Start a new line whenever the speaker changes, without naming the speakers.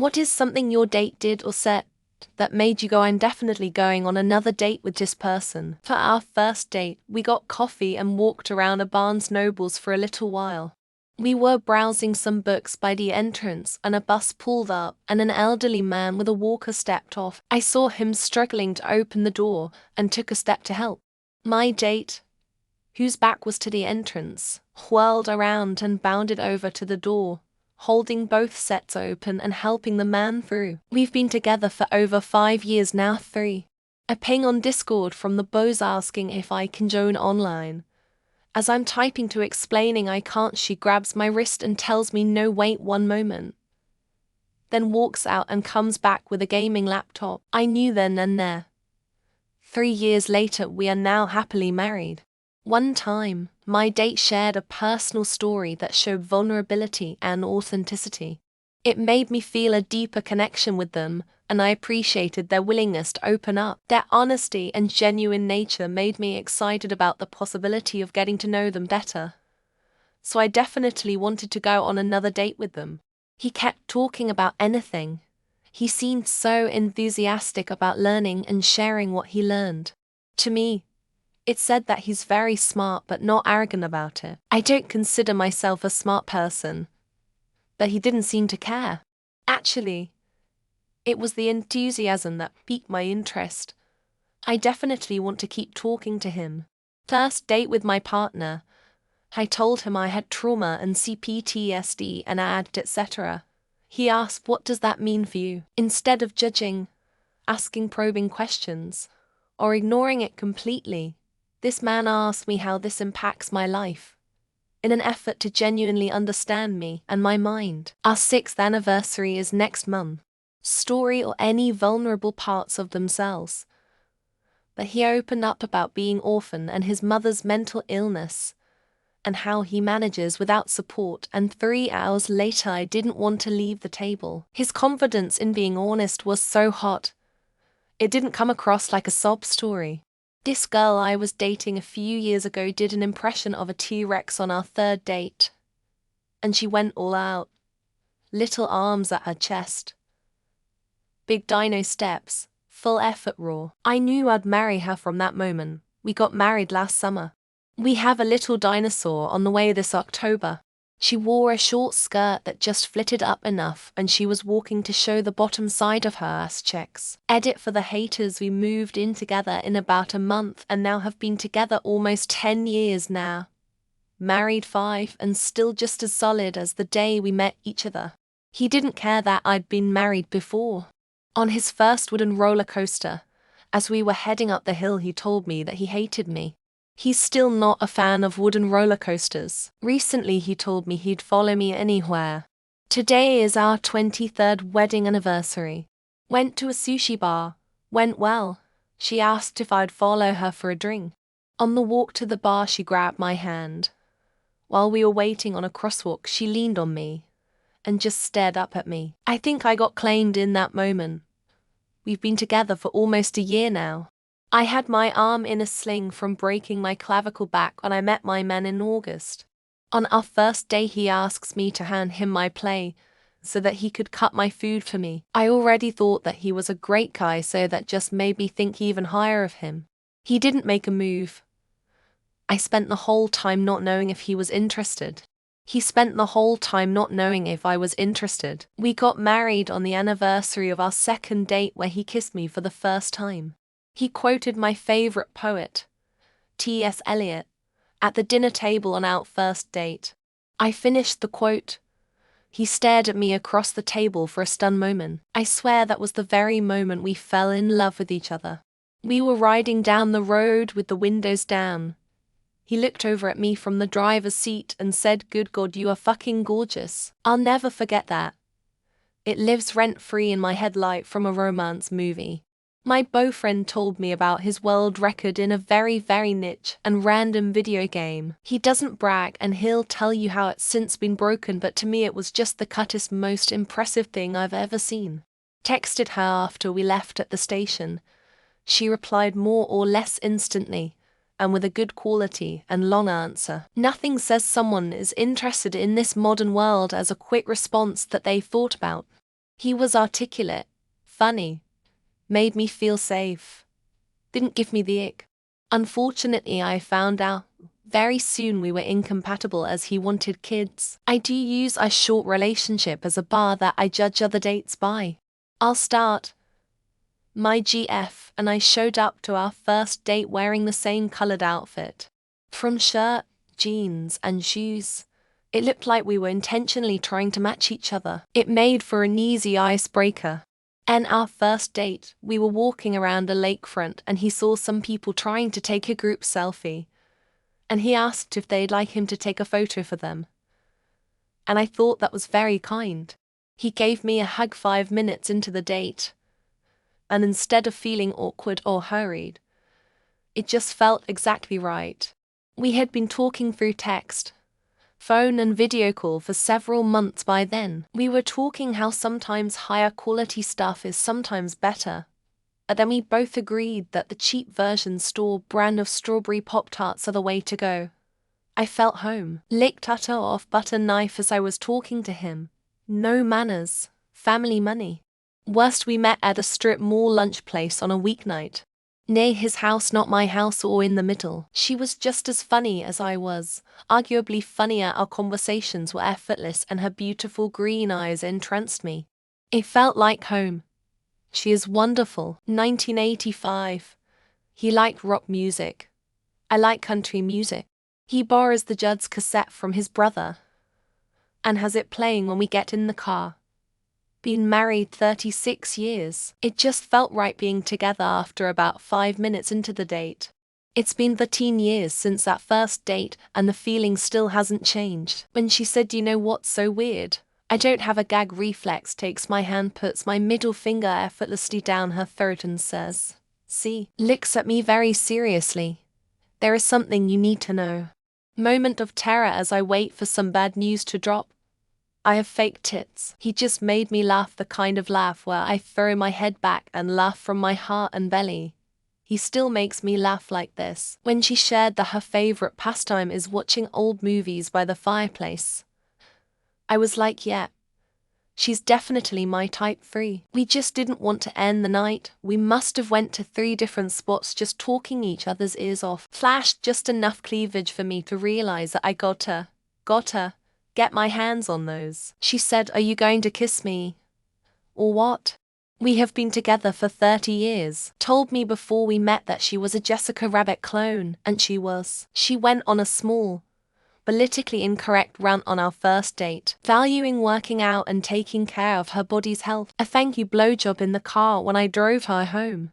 What is something your date did or said that made you go, I'm definitely going on another date with this person? For our first date, we got coffee and walked around a Barnes Nobles for a little while. We were browsing some books by the entrance and a bus pulled up and an elderly man with a walker stepped off. I saw him struggling to open the door and took a step to help. My date, whose back was to the entrance, whirled around and bounded over to the door, holding both sets open and helping the man through. We've been together for over 5 years now. 3. A ping on Discord from the boss asking if I can join online. As I'm typing to explaining I can't, she grabs my wrist and tells me no, wait one moment. Then walks out and comes back with a gaming laptop. I knew then and there. 3 years later, we are now happily married. One time, my date shared a personal story that showed vulnerability and authenticity. It made me feel a deeper connection with them, and I appreciated their willingness to open up. Their honesty and genuine nature made me excited about the possibility of getting to know them better. So I definitely wanted to go on another date with them. He kept talking about anything. He seemed so enthusiastic about learning and sharing what he learned. To me, it said that he's very smart but not arrogant about it. I don't consider myself a smart person, but he didn't seem to care. Actually, it was the enthusiasm that piqued my interest. I definitely want to keep talking to him. First date with my partner. I told him I had trauma and CPTSD and ADD, etc. He asked, what does that mean for you? Instead of judging, asking probing questions, or ignoring it completely, this man asked me how this impacts my life, in an effort to genuinely understand me and my mind. Our 6th anniversary is next month. Story or any vulnerable parts of themselves. But he opened up about being orphan and his mother's mental illness, and how he manages without support, and 3 hours later I didn't want to leave the table. His confidence in being honest was so hot. It didn't come across like a sob story. This girl I was dating a few years ago did an impression of a T-Rex on our 3rd date. And she went all out. Little arms at her chest. Big dino steps, full effort raw. I knew I'd marry her from that moment. We got married last summer. We have a little dinosaur on the way this October. She wore a short skirt that just flitted up enough and she was walking to show the bottom side of her ass cheeks. Edit for the haters, we moved in together in about a month and now have been together almost 10 years now. Married 5 and still just as solid as the day we met each other. He didn't care that I'd been married before. On his first wooden roller coaster, as we were heading up the hill, he told me that he hated me. He's still not a fan of wooden roller coasters. Recently he told me he'd follow me anywhere. Today is our 23rd wedding anniversary. Went to a sushi bar. Went well. She asked if I'd follow her for a drink. On the walk to the bar she grabbed my hand. While we were waiting on a crosswalk she leaned on me and just stared up at me. I think I got claimed in that moment. We've been together for almost a year now. I had my arm in a sling from breaking my clavicle back when I met my man in August. On our first day he asks me to hand him my plate so that he could cut my food for me. I already thought that he was a great guy, so that just made me think even higher of him. He didn't make a move. I spent the whole time not knowing if he was interested. He spent the whole time not knowing if I was interested. We got married on the anniversary of our 2nd date where he kissed me for the first time. He quoted my favorite poet, T.S. Eliot, at the dinner table on our first date. I finished the quote. He stared at me across the table for a stunned moment. I swear that was the very moment we fell in love with each other. We were riding down the road with the windows down. He looked over at me from the driver's seat and said, "Good God, you are fucking gorgeous." I'll never forget that. It lives rent-free in my head like from a romance movie. My boyfriend told me about his world record in a very, very niche and random video game. He doesn't brag and he'll tell you how it's since been broken, but to me it was just the cutest, most impressive thing I've ever seen. Texted her after we left at the station. She replied more or less instantly, and with a good quality and long answer. Nothing says someone is interested in this modern world as a quick response that they've thought about. He was articulate, funny, made me feel safe, didn't give me the ick. Unfortunately, I found out very soon we were incompatible as he wanted kids. I do use a short relationship as a bar that I judge other dates by. I'll start my GF, and I showed up to our first date wearing the same colored outfit. From shirt, jeans, and shoes, it looked like we were intentionally trying to match each other. It made for an easy icebreaker. And our first date, we were walking around a lakefront and he saw some people trying to take a group selfie. And he asked if they'd like him to take a photo for them. And I thought that was very kind. He gave me a hug 5 minutes into the date. And instead of feeling awkward or hurried, it just felt exactly right. We had been talking through text, phone and video call for several months by then. We were talking how sometimes higher quality stuff is sometimes better. And then we both agreed that the cheap version store brand of strawberry Pop-Tarts are the way to go. I felt home. Licked utter off butter knife as I was talking to him. No manners. Family money. Worst, we met at a strip mall lunch place on a weeknight. Near his house, not my house, or in the middle. She was just as funny as I was. Arguably funnier. Our conversations were effortless and her beautiful green eyes entranced me. It felt like home. She is wonderful. 1985. He liked rock music. I like country music. He borrows the Judds cassette from his brother and has it playing when we get in the car. Been married 36 years. It just felt right being together after about 5 minutes into the date. It's been 13 years since that first date and the feeling still hasn't changed. When she said, "You know what's so weird? I don't have a gag reflex," takes my hand, puts my middle finger effortlessly down her throat and says, "See," looks at me very seriously. "There is something you need to know." Moment of terror as I wait for some bad news to drop. I have fake tits. He just made me laugh, the kind of laugh where I throw my head back and laugh from my heart and belly. He still makes me laugh like this. When she shared that her favorite pastime is watching old movies by the fireplace, I was like, yeah, she's definitely my type 3. We just didn't want to end the night. We must have went to 3 different spots just talking each other's ears off. Flashed just enough cleavage for me to realize that I gotta get my hands on those. She said, "Are you going to kiss me? Or what?" We have been together for 30 years. Told me before we met that she was a Jessica Rabbit clone, and she was. She went on a small, politically incorrect rant on our first date, valuing working out and taking care of her body's health. A thank you blowjob in the car when I drove her home.